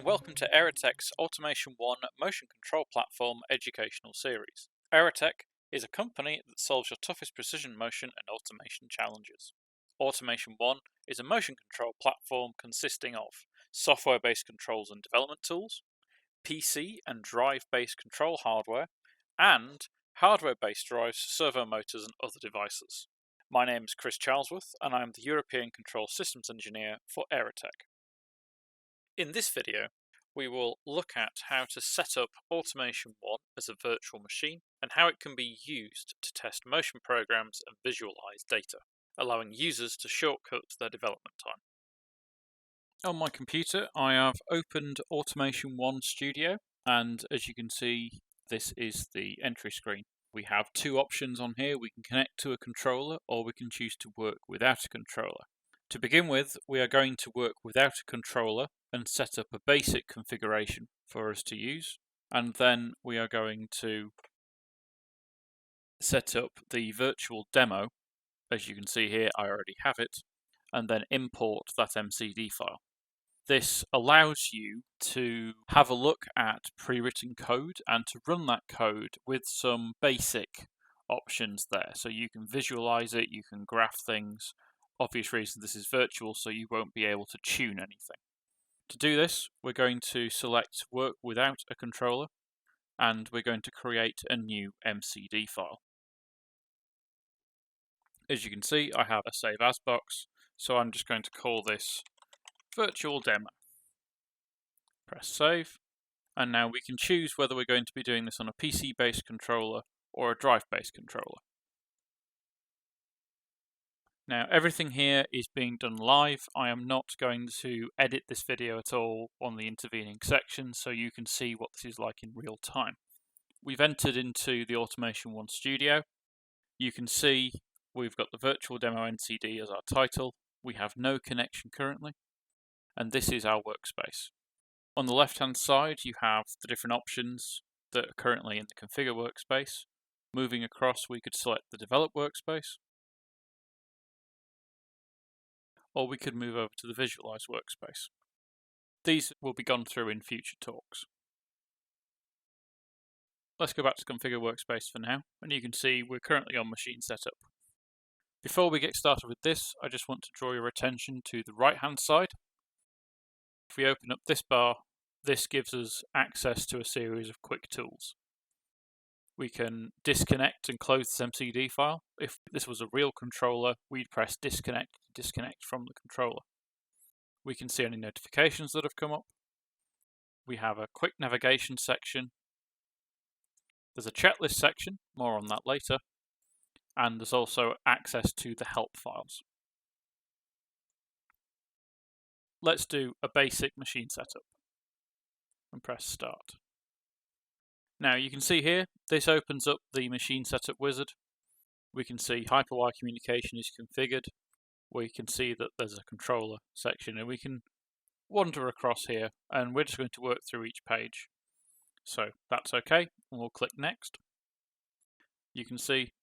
welcome to Aerotech's Automation1 Motion Control Platform educational series. Aerotech is a company that solves your toughest precision motion and automation challenges. Automation1 is a motion control platform consisting of software-based controls and development tools, PC and drive-based control hardware, and hardware-based drives, servo motors and other devices. My name is Chris Charlesworth and I am the European Control Systems Engineer for Aerotech. In this video, we will look at how to set up Automation1 as a virtual machine and how it can be used to test motion programs and visualize data, allowing users to shortcut their development time. On my computer, I have opened Automation1 Studio, and as you can see, this is the entry screen. We have two options on here. We can connect to a controller or we can choose to work without a controller. To begin with, we are going to work without a controller and set up a basic configuration for us to use, and then we are going to set up the virtual demo. As you can see here, I already have it, and then import that MCD file. This allows you to have a look at pre-written code and to run that code with some basic options there. So you can visualize it, you can graph things. Obvious reason this is virtual, so you won't be able to tune anything. To do this, we're going to select work without a controller, and we're going to create a new MCD file. As you can see, I have a save as box, so I'm just going to call this virtual demo. Press save, and now we can choose whether we're going to be doing this on a PC-based controller or a drive-based controller. Now everything here is being done live. I am not going to edit this video at all on the intervening section, so you can see what this is like in real time. We've entered into the Automation1 Studio. You can see we've got the virtual demo NCD as our title. We have no connection currently, and this is our workspace. On the left hand side you have the different options that are currently in the configure workspace. Moving across, we could select the develop workspace, or we could move over to the visualize workspace. These will be gone through in future talks. Let's go back to configure workspace for now, and you can see we're currently on machine setup. Before we get started with this, I just want to draw your attention to the right hand side. If we open up this bar, this gives us access to a series of quick tools. We can disconnect and close this MCD file. If this was a real controller, we'd press disconnect from the controller. We can see any notifications that have come up. We have a quick navigation section. There's a checklist section, more on that later. And there's also access to the help files. Let's do a basic machine setup and press start. Now you can see here, this opens up the machine setup wizard. We can see Hyper-Y communication is configured. We can see that there's a controller section, and we can wander across here, and we're just going to work through each page. So that's okay, and we'll click next. You can see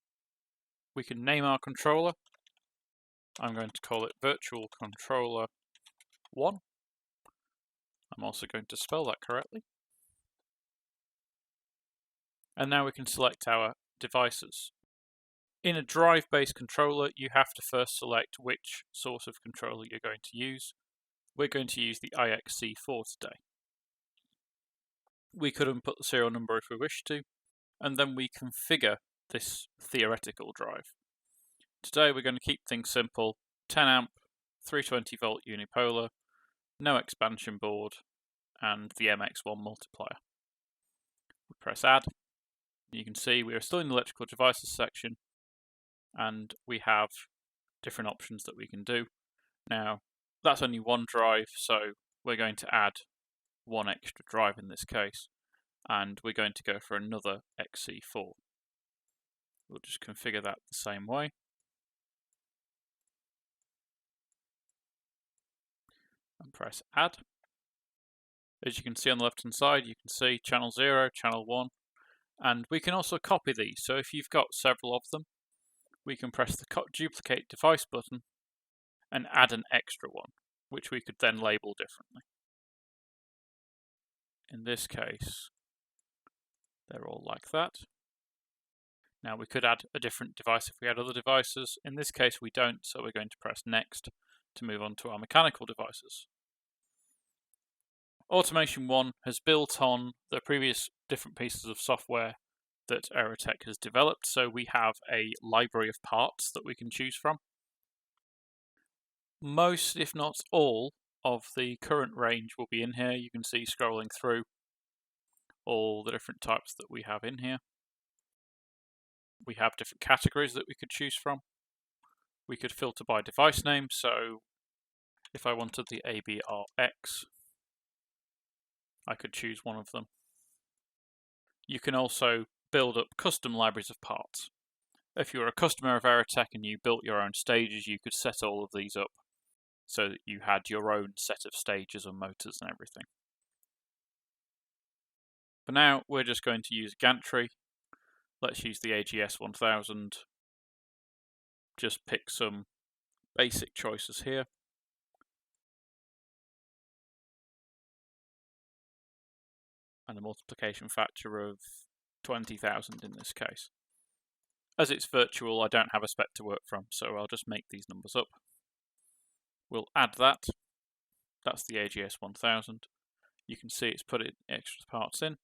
we can name our controller. I'm going to call it Virtual Controller 1. I'm also going to spell that correctly. And now we can select our devices. In a drive-based controller, you have to first select which sort of controller you're going to use. We're going to use the IXC4 today. We could input the serial number if we wish to, and then we configure this theoretical drive. Today we're going to keep things simple: 10 amp, 320 volt unipolar, no expansion board, and the MX1 multiplier. We press add. You can see we are still in the electrical devices section, and we have different options that we can do. Now, that's only one drive, so we're going to add one extra drive in this case, and we're going to go for another XC4. We'll just configure that the same way. And press add. As you can see on the left hand side, you can see channel 0, channel 1, and we can also copy these. So if you've got several of them, we can press the duplicate device button and add an extra one, which we could then label differently. In this case, they're all like that. Now we could add a different device if we had other devices. In this case we don't, so we're going to press next to move on to our mechanical devices. Automation1 has built on the previous different pieces of software that Aerotech has developed, so we have a library of parts that we can choose from. Most, if not all, of the current range will be in here. You can see scrolling through all the different types that we have in here. We have different categories that we could choose from. We could filter by device name, so if I wanted the ABRX, I could choose one of them. You can also build up custom libraries of parts. If you're a customer of Aerotech and you built your own stages, you could set all of these up so that you had your own set of stages and motors and everything. For now, we're just going to use gantry. Let's use the AGS 1000. Just pick some basic choices here. And a multiplication factor of 20,000 in this case. As it's virtual, I don't have a spec to work from, so I'll just make these numbers up. We'll add that. That's the AGS 1000. You can see it's put extra parts in.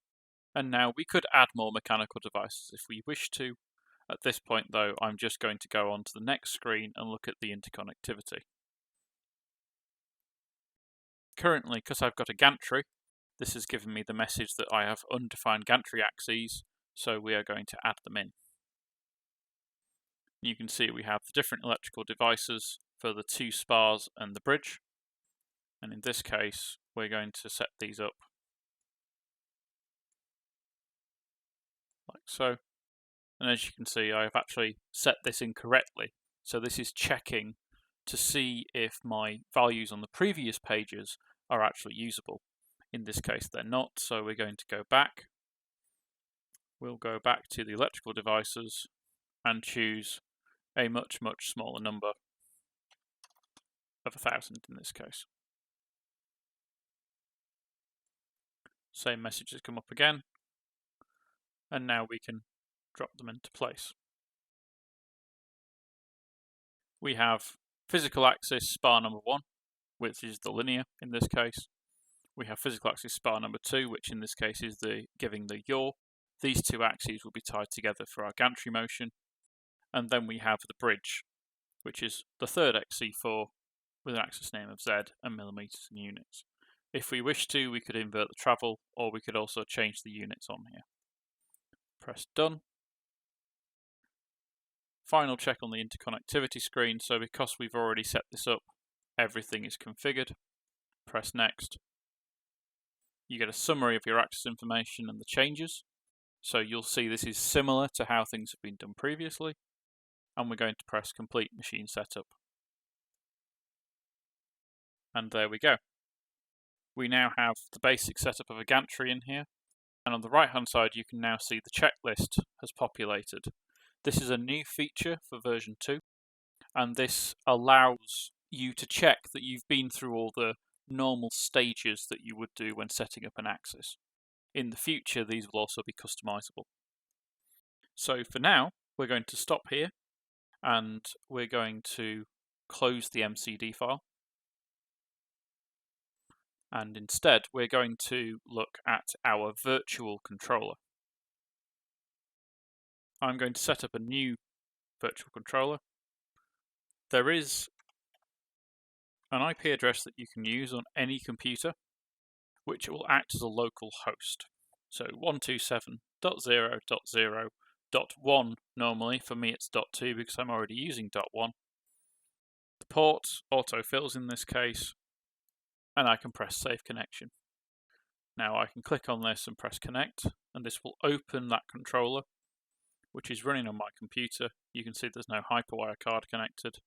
And now we could add more mechanical devices if we wish to. At this point though, I'm just going to go on to the next screen and look at the interconnectivity. Currently, because I've got a gantry, this has given me the message that I have undefined gantry axes, so we are going to add them in. You can see we have the different electrical devices for the two spars and the bridge. And in this case, we're going to set these up like so. And as you can see, I have actually set this incorrectly. So this is checking to see if my values on the previous pages are actually usable. In this case, they're not, so we're going to go back. We'll go back to the electrical devices and choose a much smaller number of 1000 in this case. Same message has come up again, and now we can drop them into place. We have physical axis spar number 1, which is the linear in this case. We have physical axis spar number 2, which in this case is giving the yaw. These two axes will be tied together for our gantry motion. And then we have the bridge, which is the third XC4 with an axis name of Z and millimeters and units. If we wish to, we could invert the travel, or we could also change the units on here. Press done. Final check on the interconnectivity screen, so because we've already set this up, everything is configured. Press next. You get a summary of your axis information and the changes. So you'll see this is similar to how things have been done previously. And we're going to press complete machine setup. And there we go. We now have the basic setup of a gantry in here. And on the right hand side you can now see the checklist has populated. This is a new feature for version 2, and this allows you to check that you've been through all the normal stages that you would do when setting up an axis. In the future, these will also be customizable. So for now, we're going to stop here, and we're going to close the MCD file. And instead, we're going to look at our virtual controller. I'm going to set up a new virtual controller. There is an IP address that you can use on any computer, which will act as a local host. So 127.0.0.1 normally, for me it's .2 because I'm already using .1. The port autofills in this case, and I can press Save Connection. Now I can click on this and press Connect, and this will open that controller, which is running on my computer. You can see there's no Hyperwire card connected.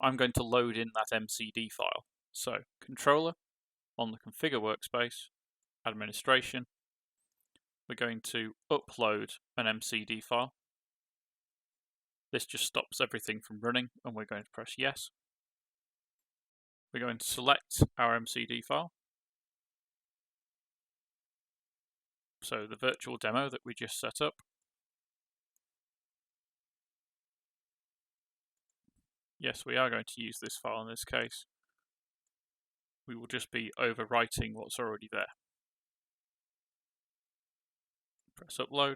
I'm going to load in that MCD file. So, controller, on the Configure workspace, Administration, we're going to upload an MCD file. This just stops everything from running, and we're going to press Yes. We're going to select our MCD file. So the virtual demo that we just set up. Yes, we are going to use this file in this case. We will just be overwriting what's already there. Press upload.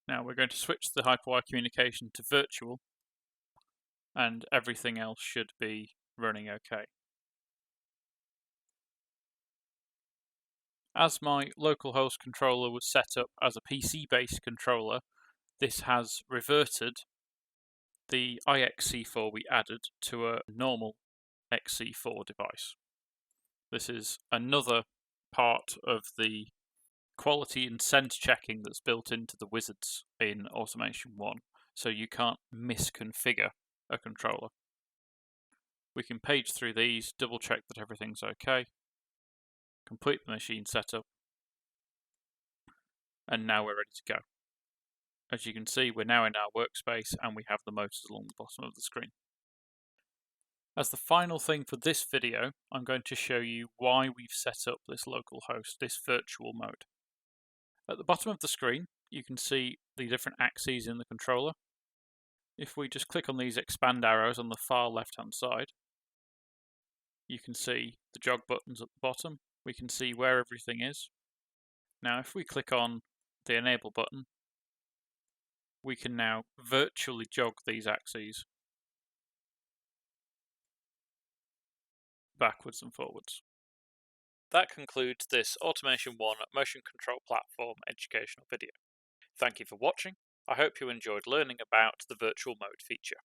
Now we're going to switch the hyperwire communication to virtual, and everything else should be running okay. As my localhost controller was set up as a PC-based controller, this has reverted the iXC4 we added to a normal XC4 device. This is another part of the quality and sense checking that's built into the wizards in Automation1, so you can't misconfigure a controller. We can page through these, double check that everything's okay, complete the machine setup, and now we're ready to go. As you can see, we're now in our workspace and we have the motors along the bottom of the screen. As the final thing for this video, I'm going to show you why we've set up this local host, this virtual mode. At the bottom of the screen, you can see the different axes in the controller. If we just click on these expand arrows on the far left-hand side, you can see the jog buttons at the bottom. We can see where everything is. Now, if we click on the enable button, we can now virtually jog these axes backwards and forwards. That concludes this Automation1 motion control platform educational video. Thank you for watching. I hope you enjoyed learning about the virtual mode feature.